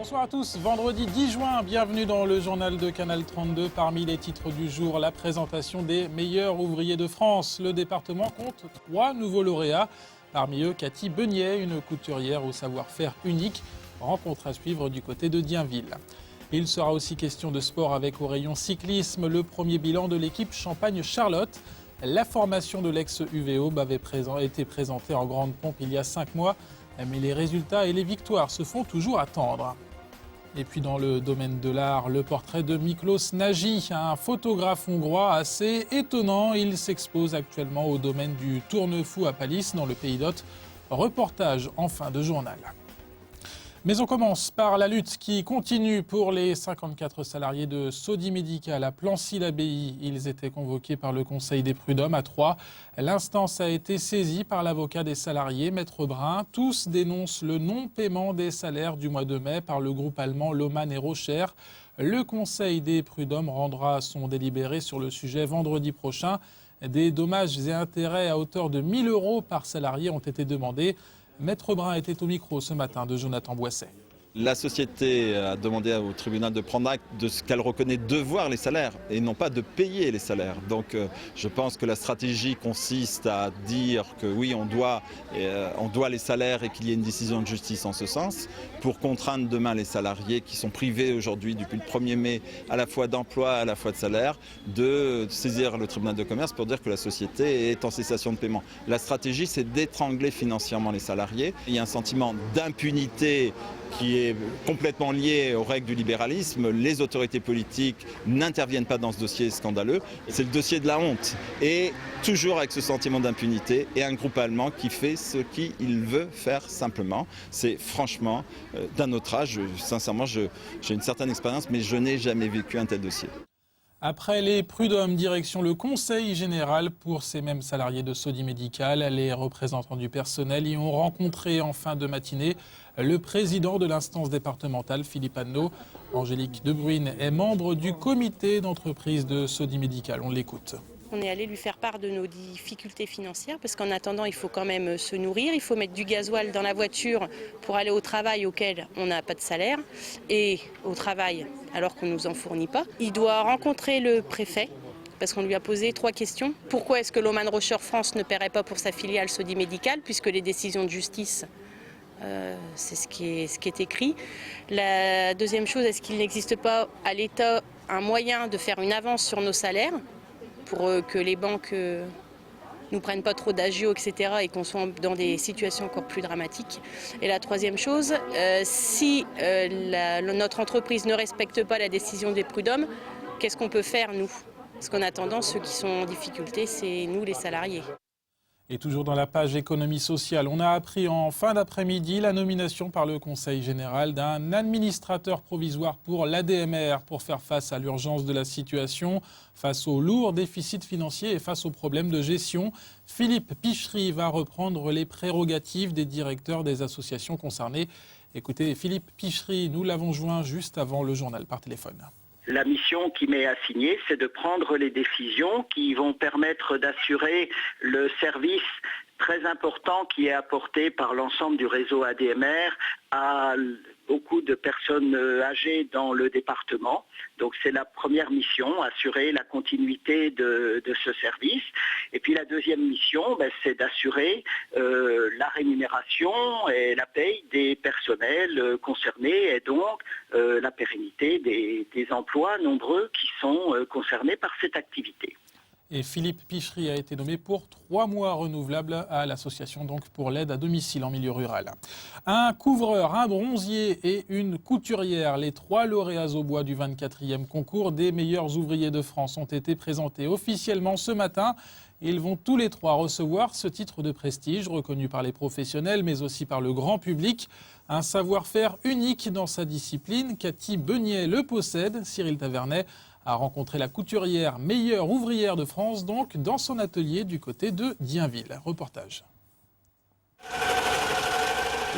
Bonsoir à tous, vendredi 10 juin, bienvenue dans le journal de Canal 32. Parmi les titres du jour, la présentation des meilleurs ouvriers de France. Le département compte 3 nouveaux lauréats. Parmi eux, Cathy Beugnet, une couturière au savoir-faire unique. Rencontre à suivre du côté de Dienville. Il sera aussi question de sport avec au rayon cyclisme le premier bilan de l'équipe Champagne-Charlotte. La formation de l'ex-UVO avait été présentée en grande pompe il y a 5 mois, mais les résultats et les victoires se font toujours attendre. Et puis dans le domaine de l'art, le portrait de Miklos Nagy, un photographe hongrois assez étonnant. Il s'expose actuellement au domaine du Tournefou à Palis, dans le Pays d'Hôte. Reportage en fin de journal. Mais on commence par la lutte qui continue pour les 54 salariés de Sodi Médical à Plancy-l'Abbaye. Ils étaient convoqués par le Conseil des prud'hommes à Troyes. L'instance a été saisie par l'avocat des salariés, Maître Brun. Tous dénoncent le non-paiement des salaires du mois de mai par le groupe allemand Lohmann et Rocher. Le Conseil des prud'hommes rendra son délibéré sur le sujet vendredi prochain. Des dommages et intérêts à hauteur de 1 000 € par salarié ont été demandés. Maître Brun était au micro ce matin de Jonathan Boisset. La société a demandé au tribunal de prendre acte de ce qu'elle reconnaît devoir les salaires et non pas de payer les salaires. Donc je pense que la stratégie consiste à dire que oui, on doit les salaires et qu'il y ait une décision de justice en ce sens pour contraindre demain les salariés qui sont privés aujourd'hui depuis le 1er mai à la fois d'emploi, à la fois de salaire, de saisir le tribunal de commerce pour dire que la société est en cessation de paiement. La stratégie, c'est d'étrangler financièrement les salariés. Il y a un sentiment d'impunité qui est complètement lié aux règles du libéralisme. Les autorités politiques n'interviennent pas dans ce dossier scandaleux. C'est le dossier de la honte. Et toujours avec ce sentiment d'impunité et un groupe allemand qui fait ce qu'il veut faire simplement. C'est franchement d'un autre âge. Sincèrement, j'ai une certaine expérience, mais je n'ai jamais vécu un tel dossier. Après les prud'hommes, direction le Conseil général pour ces mêmes salariés de Sodi Médical. Les représentants du personnel y ont rencontré en fin de matinée le président de l'instance départementale, Philippe Anneau. Angélique Debruyne est membre du comité d'entreprise de Sodi Médical. On l'écoute. On est allé lui faire part de nos difficultés financières parce qu'en attendant, il faut quand même se nourrir. Il faut mettre du gasoil dans la voiture pour aller au travail auquel on n'a pas de salaire et au travail alors qu'on ne nous en fournit pas. Il doit rencontrer le préfet parce qu'on lui a posé 3 questions. Pourquoi est-ce que Lohmann Rocher France ne paierait pas pour sa filiale Sodi Médical puisque les décisions de justice c'est ce qui est écrit. La deuxième chose, est-ce qu'il n'existe pas à l'État un moyen de faire une avance sur nos salaires pour que les banques nous prennent pas trop d'agio, etc. et qu'on soit dans des situations encore plus dramatiques. Et la troisième chose, si notre entreprise ne respecte pas la décision des prud'hommes, qu'est-ce qu'on peut faire nous? Parce qu'en attendant, ceux qui sont en difficulté, c'est nous les salariés. Et toujours dans la page économie sociale, on a appris en fin d'après-midi la nomination par le Conseil général d'un administrateur provisoire pour l'ADMR pour faire face à l'urgence de la situation, face aux lourds déficits financiers et face aux problèmes de gestion. Philippe Pichery va reprendre les prérogatives des directeurs des associations concernées. Écoutez, Philippe Pichery, nous l'avons joint juste avant le journal par téléphone. La mission qui m'est assignée, c'est de prendre les décisions qui vont permettre d'assurer le service très important qui est apporté par l'ensemble du réseau ADMR à beaucoup de personnes âgées dans le département. Donc c'est la première mission, assurer la continuité de ce service. Et puis la deuxième mission, c'est d'assurer la rémunération et la paye des personnels concernés et donc la pérennité des emplois nombreux qui sont concernés par cette activité. Et Philippe Pichery a été nommé pour 3 mois renouvelables à l'association donc pour l'aide à domicile en milieu rural. Un couvreur, un bronzier et une couturière, les 3 lauréats au bois du 24e concours des meilleurs ouvriers de France ont été présentés officiellement ce matin. Ils vont tous les 3 recevoir ce titre de prestige reconnu par les professionnels mais aussi par le grand public. Un savoir-faire unique dans sa discipline. Cathy Beugnet le possède. Cyril Tavernet a rencontré la couturière meilleure ouvrière de France, donc dans son atelier du côté de Dienville. Reportage.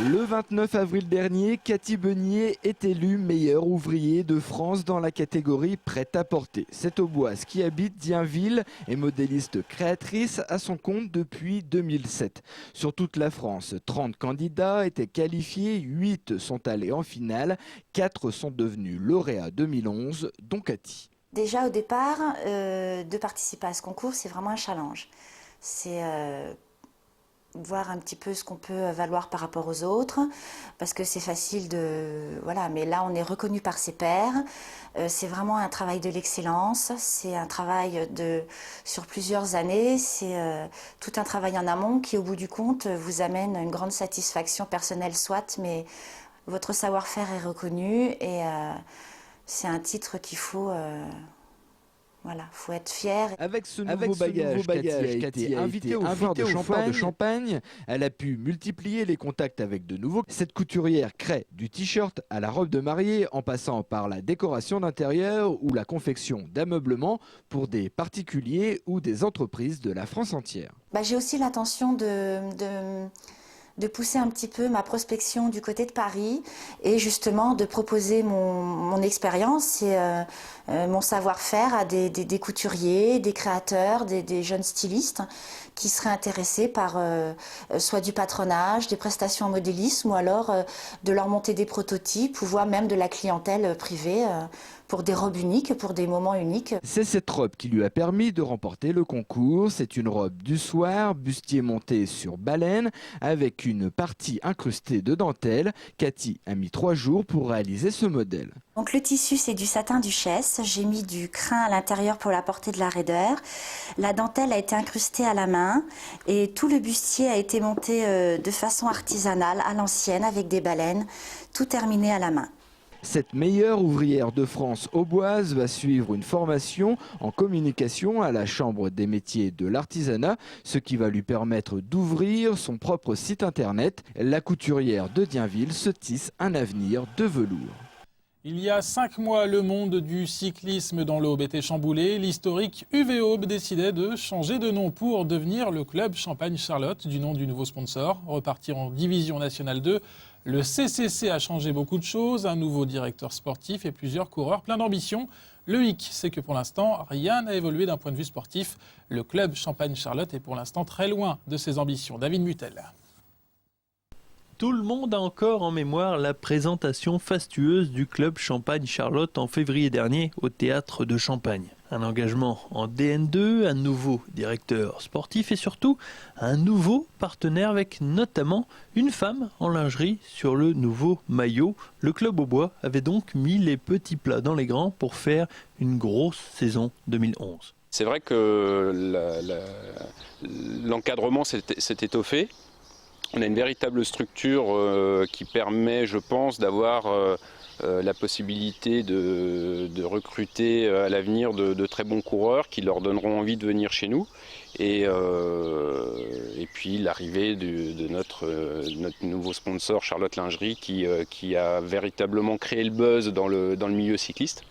Le 29 avril dernier, Cathy Beugnier est élue meilleur ouvrier de France dans la catégorie prêt-à-porter. Cette Auboise qui habite Dienville est modéliste créatrice à son compte depuis 2007. Sur toute la France, 30 candidats étaient qualifiés, 8 sont allés en finale, 4 sont devenus lauréats 2011, dont Cathy. Déjà au départ, de participer à ce concours, c'est vraiment un challenge. C'est voir un petit peu ce qu'on peut valoir par rapport aux autres, parce que c'est facile de... Voilà, mais là on est reconnu par ses pairs, c'est vraiment un travail de l'excellence, c'est un travail sur plusieurs années, c'est tout un travail en amont qui au bout du compte vous amène une grande satisfaction personnelle soit, mais votre savoir-faire est reconnu et c'est un titre qu'il faut... Voilà, faut être fier. Avec ce nouveau bagage, Cathy a été invitée au foire de Champagne. Elle a pu multiplier les contacts avec de nouveaux. Cette couturière crée du t-shirt à la robe de mariée en passant par la décoration d'intérieur ou la confection d'ameublement pour des particuliers ou des entreprises de la France entière. J'ai aussi l'intention de pousser un petit peu ma prospection du côté de Paris et justement de proposer mon expérience et mon savoir-faire à des couturiers, des créateurs, des jeunes stylistes qui seraient intéressés par soit du patronage, des prestations en modélisme ou alors de leur monter des prototypes ou voire même de la clientèle privée pour des robes uniques, pour des moments uniques. C'est cette robe qui lui a permis de remporter le concours. C'est une robe du soir, bustier monté sur baleine, avec une partie incrustée de dentelle. Cathy a mis 3 jours pour réaliser ce modèle. Donc le tissu, c'est du satin duchesse. J'ai mis du crin à l'intérieur pour l'apporter de la raideur. La dentelle a été incrustée à la main et tout le bustier a été monté de façon artisanale, à l'ancienne, avec des baleines, tout terminé à la main. Cette meilleure ouvrière de France auboise va suivre une formation en communication à la Chambre des métiers de l'artisanat, ce qui va lui permettre d'ouvrir son propre site internet. La couturière de Dienville se tisse un avenir de velours. Il y a 5 mois, le monde du cyclisme dans l'Aube était chamboulé. L'historique UV Aube décidait de changer de nom pour devenir le club Champagne-Charlotte, du nom du nouveau sponsor. Repartir en division nationale 2, le CCC a changé beaucoup de choses, un nouveau directeur sportif et plusieurs coureurs plein d'ambition. Le hic, c'est que pour l'instant, rien n'a évolué d'un point de vue sportif. Le club Champagne-Charlotte est pour l'instant très loin de ses ambitions. David Mutel. Tout le monde a encore en mémoire la présentation fastueuse du club Champagne-Charlotte en février dernier au théâtre de Champagne. Un engagement en DN2, un nouveau directeur sportif et surtout un nouveau partenaire avec notamment une femme en lingerie sur le nouveau maillot. Le club Aubois avait donc mis les petits plats dans les grands pour faire une grosse saison 2011. C'est vrai que l'encadrement s'est étoffé. On a une véritable structure qui permet, je pense, d'avoir la possibilité de recruter à l'avenir de très bons coureurs qui leur donneront envie de venir chez nous. Et puis l'arrivée de notre nouveau sponsor Charlotte Lingerie qui a véritablement créé le buzz dans le milieu cycliste.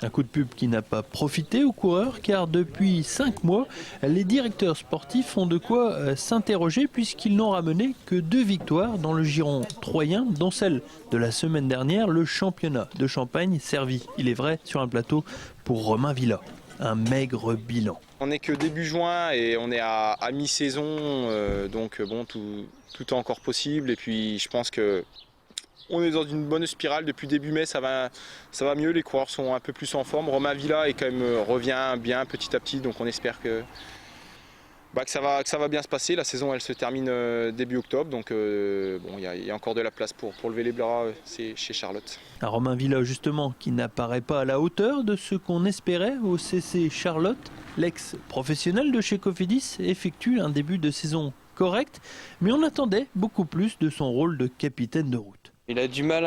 Un coup de pub qui n'a pas profité aux coureurs car depuis 5 mois, les directeurs sportifs ont de quoi s'interroger puisqu'ils n'ont ramené que 2 victoires dans le giron troyen, dont celle de la semaine dernière, le championnat de Champagne servi, il est vrai, sur un plateau pour Romain Villa. Un maigre bilan. On n'est que début juin et on est à mi-saison, donc bon, tout est encore possible et puis je pense que on est dans une bonne spirale. Depuis début mai, ça va mieux. Les coureurs sont un peu plus en forme. Romain Villa revient bien petit à petit. Donc on espère que ça va bien se passer. La saison, elle se termine début octobre. Donc il y a encore de la place pour lever les bras chez Charlotte. Un Romain Villa justement qui n'apparaît pas à la hauteur de ce qu'on espérait au CC Charlotte. L'ex-professionnel de chez Cofidis effectue un début de saison correct. Mais on attendait beaucoup plus de son rôle de capitaine de route. Il a du mal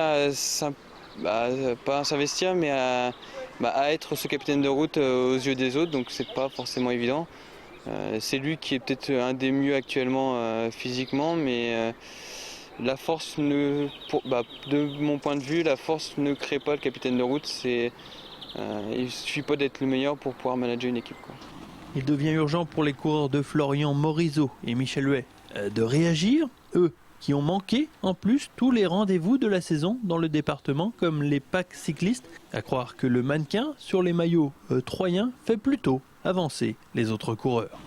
pas à s'investir, mais à être ce capitaine de route aux yeux des autres, donc c'est pas forcément évident. C'est lui qui est peut-être un des mieux actuellement physiquement, mais la force, de mon point de vue, la force ne crée pas le capitaine de route. Il ne suffit pas d'être le meilleur pour pouvoir manager une équipe, quoi. Il devient urgent pour les coureurs de Florian Morizot et Michel Huet de réagir. Eux qui ont manqué en plus tous les rendez-vous de la saison dans le département, comme les packs cyclistes. À croire que le mannequin sur les maillots troyens fait plutôt avancer les autres coureurs.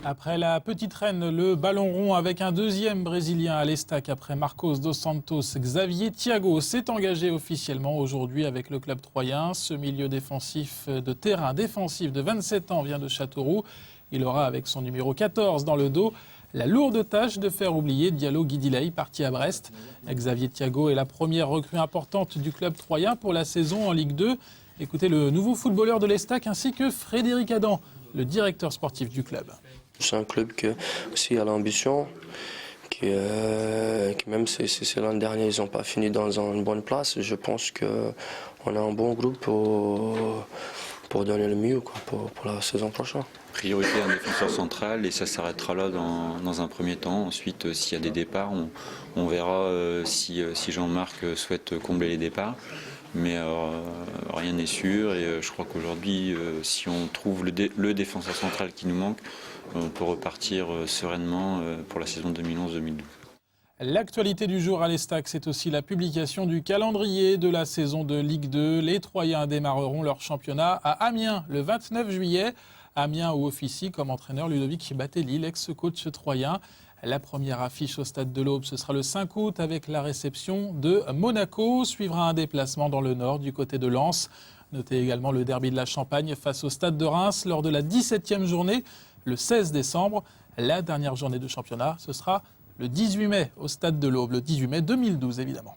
Après la petite reine, le ballon rond avec un deuxième Brésilien à l'Estac après Marcos dos Santos. Xavier Thiago s'est engagé officiellement aujourd'hui avec le club troyen. Ce milieu défensif de terrain défensif de 27 ans vient de Châteauroux. Il aura avec son numéro 14 dans le dos la lourde tâche de faire oublier Diallo Guidilei parti à Brest. Xavier Thiago est la première recrue importante du club troyen pour la saison en Ligue 2. Écoutez le nouveau footballeur de l'Estac ainsi que Frédéric Adam, le directeur sportif du club. C'est un club qui aussi a l'ambition, qui même si l'an dernier ils n'ont pas fini dans une bonne place, je pense qu'on a un bon groupe pour donner le mieux pour la saison prochaine. Priorité à un défenseur central et ça s'arrêtera là dans un premier temps. Ensuite, s'il y a des départs, on verra si Jean-Marc souhaite combler les départs. Mais rien n'est sûr et je crois qu'aujourd'hui, si on trouve le défenseur central qui nous manque, on peut repartir sereinement pour la saison 2011-2012. L'actualité du jour à l'Estac, c'est aussi la publication du calendrier de la saison de Ligue 2. Les Troyens démarreront leur championnat à Amiens le 29 juillet. Amiens où officie comme entraîneur Ludovic Batelli, l'ex-coach troyen. La première affiche au stade de l'Aube, ce sera le 5 août avec la réception de Monaco. Suivra un déplacement dans le nord du côté de Lens. Notez également le derby de la Champagne face au stade de Reims lors de la 17e journée, le 16 décembre. La dernière journée de championnat, ce sera le 18 mai au stade de l'Aube, le 18 mai 2012 évidemment.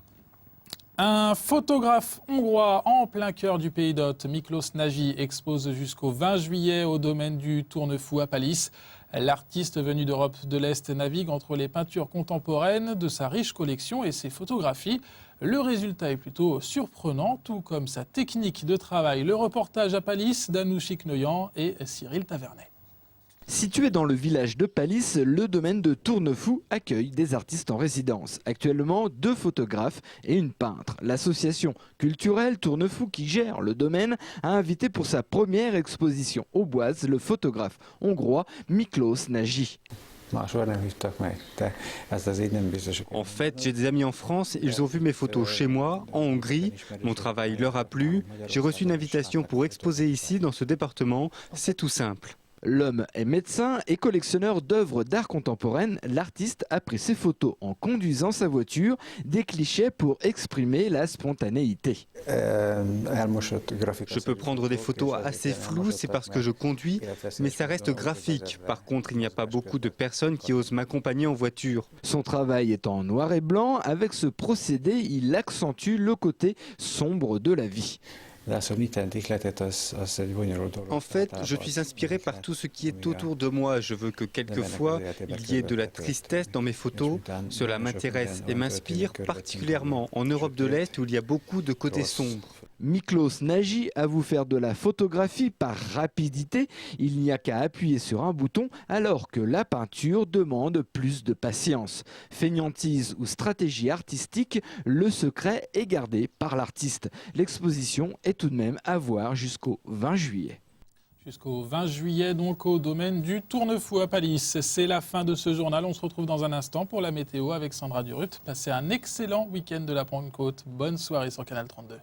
Un photographe hongrois en plein cœur du pays d'Hôte, Miklos Nagy, expose jusqu'au 20 juillet au domaine du Tournefou à Palis. L'artiste venu d'Europe de l'Est navigue entre les peintures contemporaines de sa riche collection et ses photographies. Le résultat est plutôt surprenant, tout comme sa technique de travail. Le reportage à Palis d'Anouchik Noyan et Cyril Tavernet. Situé dans le village de Palis, le domaine de Tournefou accueille des artistes en résidence. Actuellement, 2 photographes et une peintre. L'association culturelle Tournefou qui gère le domaine a invité pour sa première exposition au Boise le photographe hongrois Miklos Nagy. En fait, j'ai des amis en France, ils ont vu mes photos chez moi, en Hongrie, mon travail leur a plu, j'ai reçu une invitation pour exposer ici dans ce département, c'est tout simple. L'homme est médecin et collectionneur d'œuvres d'art contemporaine. L'artiste a pris ses photos en conduisant sa voiture, des clichés pour exprimer la spontanéité. Je peux prendre des photos assez floues, c'est parce que je conduis, mais ça reste graphique. Par contre, il n'y a pas beaucoup de personnes qui osent m'accompagner en voiture. Son travail est en noir et blanc. Avec ce procédé, il accentue le côté sombre de la vie. En fait, je suis inspiré par tout ce qui est autour de moi. Je veux que quelquefois, il y ait de la tristesse dans mes photos. Cela m'intéresse et m'inspire, particulièrement en Europe de l'Est où il y a beaucoup de côtés sombres. Miklos Nagy avoue faire de la photographie par rapidité. Il n'y a qu'à appuyer sur un bouton alors que la peinture demande plus de patience. Fainéantise ou stratégie artistique, le secret est gardé par l'artiste. L'exposition est tout de même à voir jusqu'au 20 juillet. Jusqu'au 20 juillet, donc, au domaine du Tournefou à Palis. C'est la fin de ce journal. On se retrouve dans un instant pour la météo avec Sandra Durut. Passez un excellent week-end de la Pentecôte. Bonne soirée sur Canal 32.